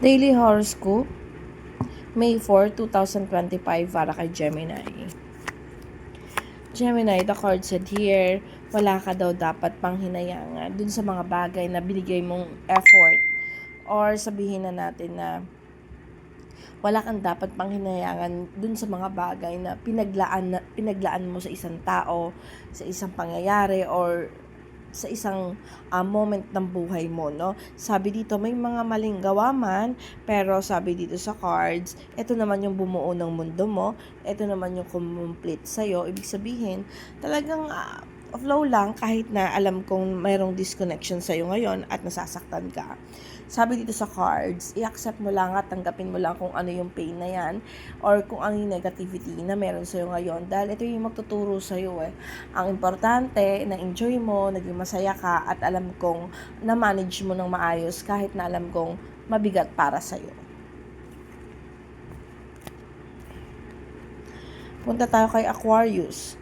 Daily Horoscope, May 4, 2025 para kay Gemini. Gemini, the card said here, wala ka daw dapat panghinayangan dun sa mga bagay na binigay mong effort, or sabihin na natin na wala kang dapat panghinayangan dun sa mga bagay na pinaglaan mo sa isang tao, sa isang pangyayari, or sa isang moment ng buhay mo, no? Sabi dito, may mga maling gawa man, pero sabi dito sa cards, ito naman yung bumuo ng mundo mo, ito naman yung complete sa'yo. Ibig sabihin, talagang flow lang kahit na alam kong mayroong disconnection sa'yo ngayon at nasasaktan ka. Sabi dito sa cards, i-accept mo lang at tanggapin mo lang kung ano yung pain na yan or kung ano yung negativity na meron sa'yo ngayon dahil ito yung magtuturo sa'yo Ang importante, na-enjoy mo, naging masaya ka at alam kong na-manage mo ng maayos kahit na alam kong mabigat para sa'yo. Punta tayo kay Aquarius.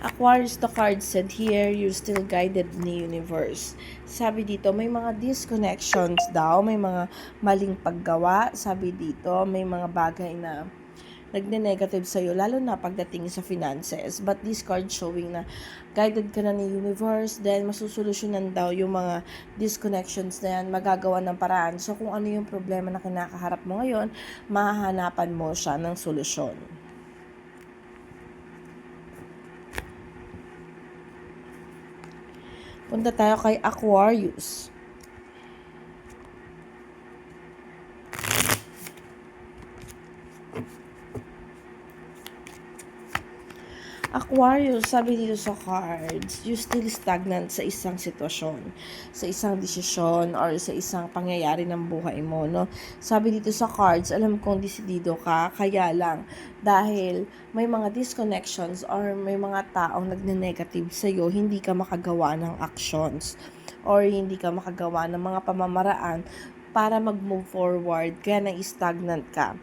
Aquarius, the card said here, you're still guided in the universe. Sabi dito, may mga disconnections daw, may mga maling paggawa. Sabi dito, may mga bagay na nagne-negative sa'yo, lalo na pagdating sa finances. But this card showing na guided ka na ni universe, then masusolusyonan daw yung mga disconnections na yan, magagawa ng paraan. So kung ano yung problema na kinakaharap mo ngayon, mahahanapan mo siya ng solusyon. Punta tayo kay Aquarius. Aquarius, sabi dito sa cards, you still stagnant sa isang sitwasyon, sa isang desisyon, or sa isang pangyayari ng buhay mo, no? Sabi dito sa cards, alam kong desidido ka, kaya lang, dahil may mga disconnections or may mga taong nagne-negative sa'yo, hindi ka makagawa ng actions, or hindi ka makagawa ng mga pamamaraan para mag-move forward, kaya na-stagnant ka.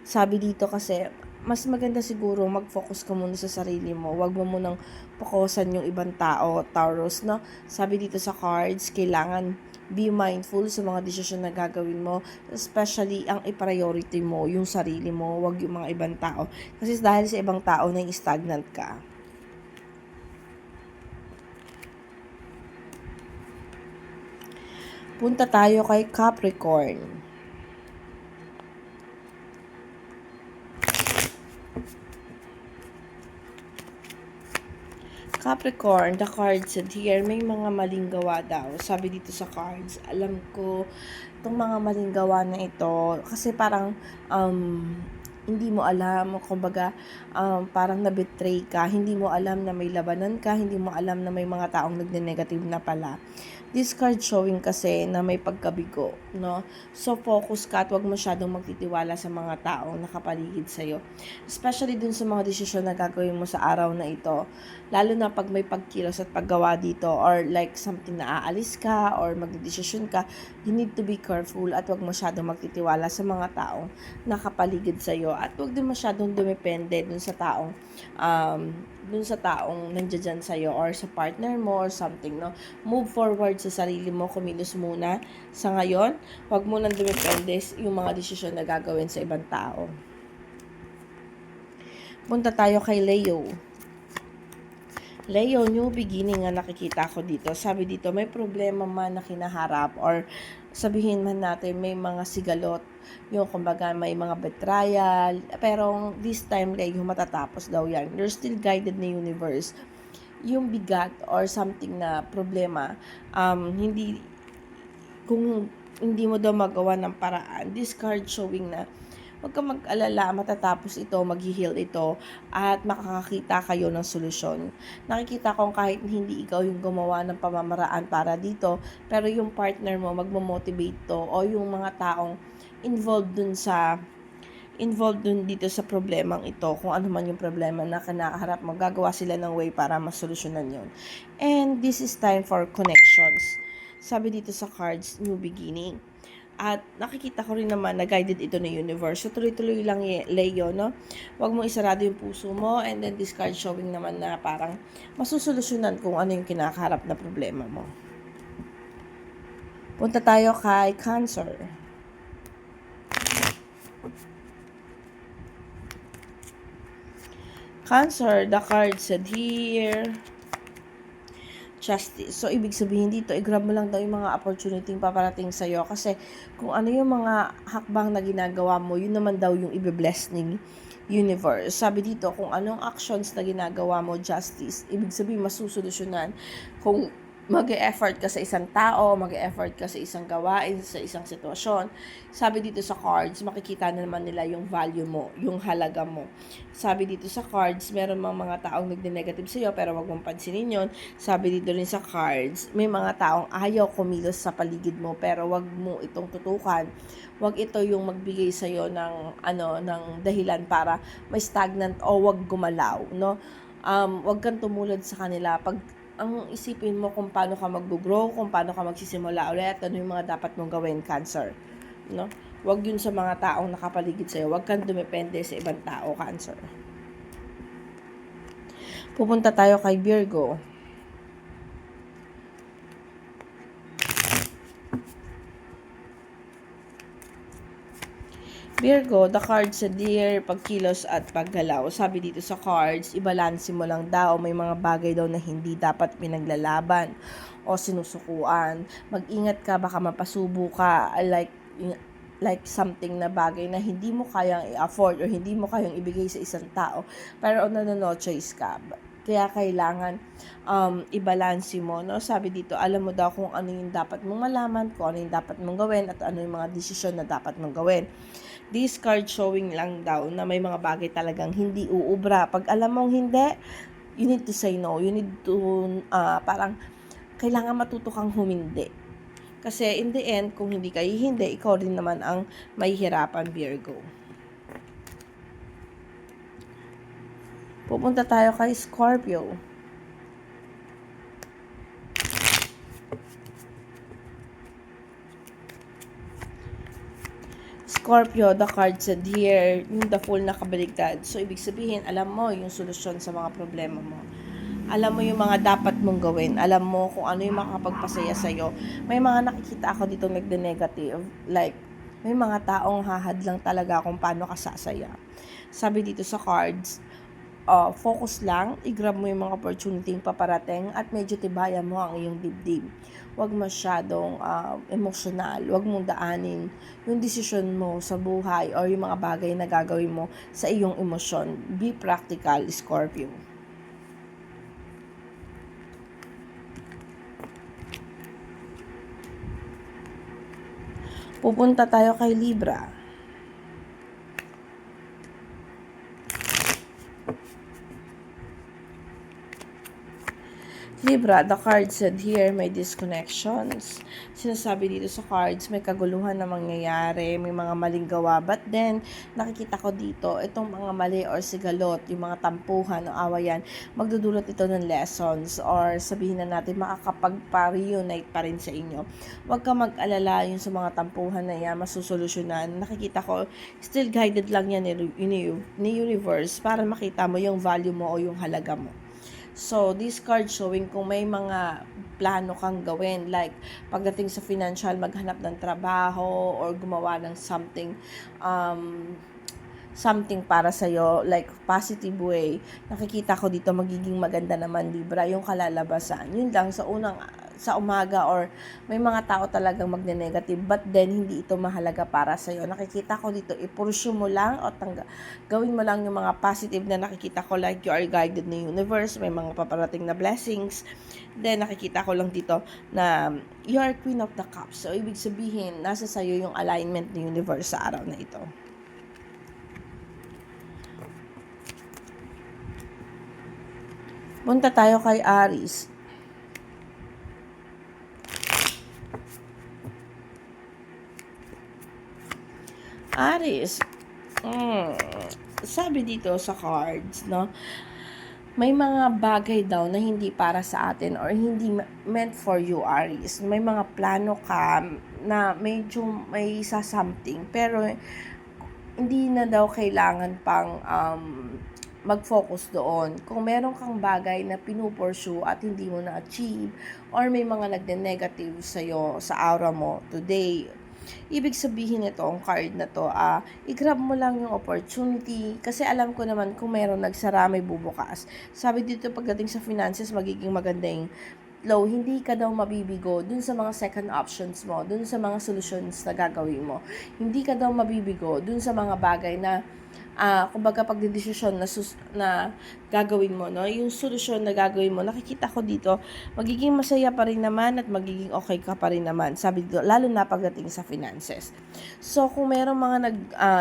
Sabi dito kasi, mas maganda siguro mag-focus ka muna sa sarili mo. Huwag mo munang fokusan yung ibang tao, Taurus, no? Sabi dito sa cards, kailangan be mindful sa mga desisyon na gagawin mo. Especially, ang i-priority mo, yung sarili mo, huwag yung mga ibang tao. Kasi dahil sa ibang tao, na-stagnant ka. Punta tayo kay Capricorn. Capricorn, the card said here, may mga maling gawa daw. Sabi dito sa cards, alam ko, itong mga maling gawa na ito, kasi parang, hindi mo alam, kumbaga, parang na-betray ka, hindi mo alam na may labanan ka, hindi mo alam na may mga taong nagne-negative na pala. This card showing kasi na may pagkabigo, no? So, focus ka at huwag masyadong magtitiwala sa mga taong nakapaligid sa'yo. Especially dun sa mga desisyon na gagawin mo sa araw na ito. Lalo na pag may pagkilos at paggawa dito or like something na aalis ka or magdedesisyon ka, you need to be careful at huwag masyadong magtitiwala sa mga taong nakapaligid sa'yo at huwag din masyadong dumepende dun sa taong nandiyan sa'yo or sa partner mo or something, no? Move forward sa sarili mo, kumilos muna. Sa ngayon, huwag mo nang dumepende yung mga desisyon na gagawin sa ibang tao. Punta tayo kay Leo. Leo, new beginning nga nakikita ko dito. Sabi dito, may problema man na kinaharap or sabihin man natin may mga sigalot, yung kumbaga may mga betrayal, pero this time Leo, matatapos daw yan. You're still guided ni universe. Yung bigat or something na problema, kung hindi mo daw magawa ng paraan, this card showing na huwag kang mag-alala, matatapos ito, mag-heal ito, at makakakita kayo ng solusyon. Nakikita kong kahit hindi ikaw yung gumawa ng pamamaraan para dito, pero yung partner mo magmo-motivate to, o yung mga taong involved dun dito sa problemang ito, kung ano man yung problema na kinakaharap mo, gagawa sila ng way para masolusyonan yun. And this is time for connections. Sabi dito sa cards, new beginning. At nakikita ko rin naman na guided ito ng universe. So, tuloy-tuloy lang Leo, no? Huwag mo isarado yung puso mo, and then this card showing naman na parang masusolusyonan kung ano yung kinakaharap na problema mo. Punta tayo kay Cancer. Cancer, the card said here, justice. So, ibig sabihin dito, i-grab mo lang daw yung mga opportunity paparating sa'yo. Kasi, kung ano yung mga hakbang na ginagawa mo, yun naman daw yung ibe-bless ng universe. Sabi dito, kung anong actions na ginagawa mo, justice, ibig sabihin, masusolusyonan. Kung mag-e-effort ka sa isang tao, mag-e-effort ka sa isang gawain, sa isang sitwasyon. Sabi dito sa cards, makikita na naman nila yung value mo, yung halaga mo. Sabi dito sa cards, meron mga taong nagde-negative sa'yo, pero wag mong pansinin yun. Sabi dito rin sa cards, may mga taong ayaw kumilos sa paligid mo, pero wag mo itong tutukan. Wag ito yung magbigay sa'yo ng dahilan para may stagnant o wag gumalaw, no? Wag kang tumulad sa kanila. Ang isipin mo kung paano ka mag-grow, kung paano ka magsisimula ulit, ano yung mga dapat mong gawin, Cancer. No? Huwag yun sa mga taong nakapaligid sa'yo. Huwag kang dumepende sa ibang tao, Cancer. Pupunta tayo kay Virgo. Virgo, the card sa dear, pagkilos at paggalaw. Sabi dito sa cards, ibalanse mo lang daw. May mga bagay daw na hindi dapat pinaglalaban o sinusukuan. Mag-ingat ka, baka mapasubo ka. Like something na bagay na hindi mo kayang i-afford or hindi mo kayang ibigay sa isang tao. Pero no choice ka. Kaya kailangan i-balance mo, no? Sabi dito, alam mo daw kung ano yung dapat mong malaman, kung ano yung dapat mong gawin, at ano yung mga desisyon na dapat mong gawin. This card showing lang daw na may mga bagay talagang hindi uubra. Pag alam mong hindi, you need to say no. You need to, parang, kailangan matuto kang humindi. Kasi in the end, kung hindi ka hindi, ikaw rin naman ang mahihirapan, Virgo. Pupunta tayo kay Scorpio. Scorpio, the card said here, yung the Fool na kabaligtad. So, ibig sabihin, alam mo yung solusyon sa mga problema mo. Alam mo yung mga dapat mong gawin. Alam mo kung ano yung makakapagpasaya sa'yo. May mga nakikita ako dito nagde-negative. Like, may mga taong hahad lang talaga kung paano ka sasaya. Sabi dito sa cards, focus lang, i-grab mo yung mga opportunity paparating at medyo tibayan mo ang iyong dibdib. Huwag masyadong emotional, huwag mong daanin yung desisyon mo sa buhay or yung mga bagay na gagawin mo sa iyong emosyon. Be practical, Scorpio. Pupunta tayo kay Libra. Libra, the card said here, may disconnections. Sinasabi dito sa cards, may kaguluhan na mangyayari, may mga maling gawa. But then, nakikita ko dito, itong mga mali or sigalot, yung mga tampuhan o awayan, magdudulot ito ng lessons or sabihin na natin, makakapagpa-reunite pa rin sa inyo. Huwag ka mag-alala yung sa mga tampuhan na yan, masusolusyonan. Nakikita ko, still guided lang yan ni universe para makita mo yung value mo o yung halaga mo. So, this card showing kung may mga plano kang gawin, like pagdating sa financial, maghanap ng trabaho or gumawa ng something para sa'yo, like positive way. Nakikita ko dito magiging maganda naman, Libra, yung kalalabasan. Yun lang, sa umaga or may mga tao talagang magne-negative, but then hindi ito mahalaga para sa'yo. Nakikita ko dito, i-pursue mo lang o gawin mo lang yung mga positive na nakikita ko, like you are guided ni universe, may mga paparating na blessings. Then nakikita ko lang dito na you are Queen of the Cups. So ibig sabihin, nasa sa'yo yung alignment ni universe sa araw na ito. Punta tayo kay Aries. Aries, sabi dito sa cards, no? May mga bagay daw na hindi para sa atin or hindi meant for you, Aries. May mga plano ka na medyo may something pero hindi na daw kailangan pang mag-focus doon. Kung meron kang bagay na pinupursue at hindi mo na-achieve or may mga nagne-negative sa'yo sa aura mo today, ibig sabihin nito, ang card na to, i-grab mo lang yung opportunity kasi alam ko naman kung meron nagsara may bubukas. Sabi dito pagdating sa finances, magiging maganda yung flow, hindi ka daw mabibigo dun sa mga second options mo, dun sa mga solutions na gagawin mo. Hindi ka daw mabibigo dun sa mga bagay na kumbaga pagdedesisyon na gagawin mo, no? Yung solusyon na gagawin mo, nakikita ko dito, magiging masaya pa rin naman at magiging okay ka pa rin naman. Sabi dito, lalo na pagdating sa finances. So, kung merong mga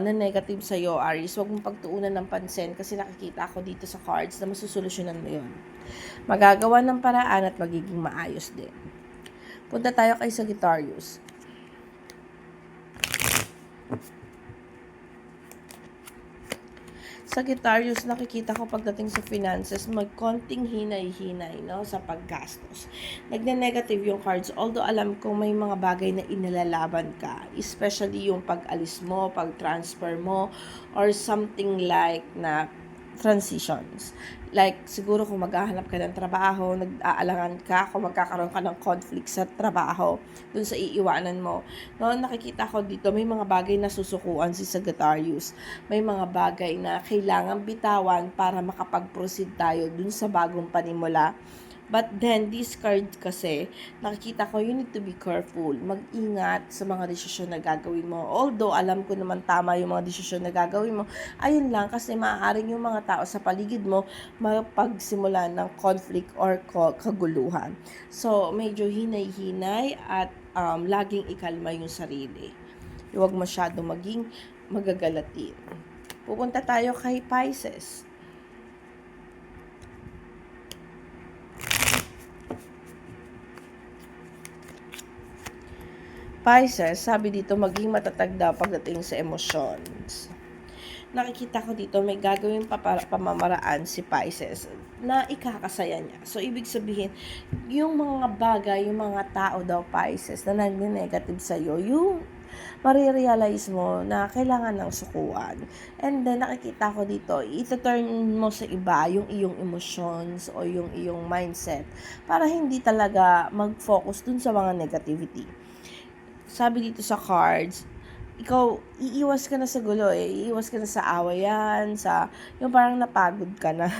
na negative sa'yo, Aries, huwag mong pagtuunan ng pansin kasi nakikita ko dito sa cards na masusolusyonan mo yun. Magagawa ng paraan at magiging maayos din. Punta tayo kay Sagittarius. Sagittarius, nakikita ko pagdating sa finances, may konting hinay-hinay, no, sa paggastos. Nagne-negative yung cards, although alam ko may mga bagay na inilalaban ka, especially yung pag-alis mo, pag-transfer mo, or something like na transitions. Like, siguro kung maghahanap ka ng trabaho, nag-aalangan ka, kung magkakaroon ka ng conflict sa trabaho, dun sa iiwanan mo. No, nakikita ko dito, may mga bagay na susukuan si Sagittarius. May mga bagay na kailangan bitawan para makapag-proceed tayo dun sa bagong panimula. But then, this card kasi, nakikita ko, you need to be careful. Mag-ingat sa mga desisyon na gagawin mo. Although, alam ko naman tama yung mga desisyon na gagawin mo, ayun lang, kasi maaaring yung mga tao sa paligid mo, mapagsimula ng conflict or kaguluhan. So, medyo hinay-hinay at laging ikalma yung sarili. Huwag masyadong maging magagalatin. Pupunta tayo kay Pisces. Pisces, sabi dito, maging matatag daw pagdating sa emotions. Nakikita ko dito, may gagawin pamamaraan si Pisces na ikakasaya niya. So, ibig sabihin, yung mga bagay, yung mga tao daw, Pisces, na nag-negative sa'yo, yung marirealize mo na kailangan ng sukuan. And then, nakikita ko dito, ito-turn mo sa iba yung iyong emotions o yung iyong mindset para hindi talaga mag-focus dun sa mga negativity. Sabi dito sa cards, ikaw, iiwas ka na sa gulo iiwas ka na sa awayan, sa, yung parang napagod ka na.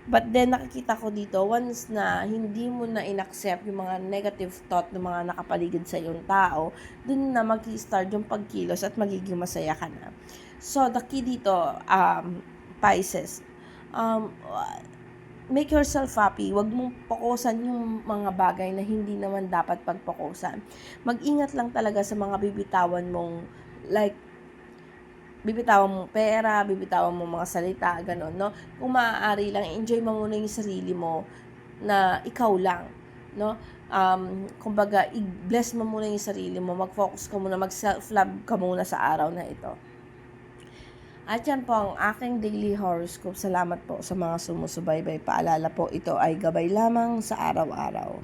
But then, nakikita ko dito, once na hindi mo na in-accept yung mga negative thought ng mga nakapaligid sa iyong tao, dun na mag-start yung pagkilos at magiging masaya ka na. So, the key dito, Pisces, make yourself happy. Huwag mong pokusan yung mga bagay na hindi naman dapat pagpokusan. Mag-ingat lang talaga sa mga bibitawan mong, like, bibitawan mong pera, bibitawan mong mga salita, gano'n, no? Kung maaari lang, enjoy mo muna yung sarili mo na ikaw lang, no? Kumbaga, i-bless mo muna yung sarili mo, mag-focus ka muna, mag-self-love ka muna sa araw na ito. At yan po ang aking daily horoscope. Salamat po sa mga sumusubaybay. Paalala po, ito ay gabay lamang sa araw-araw.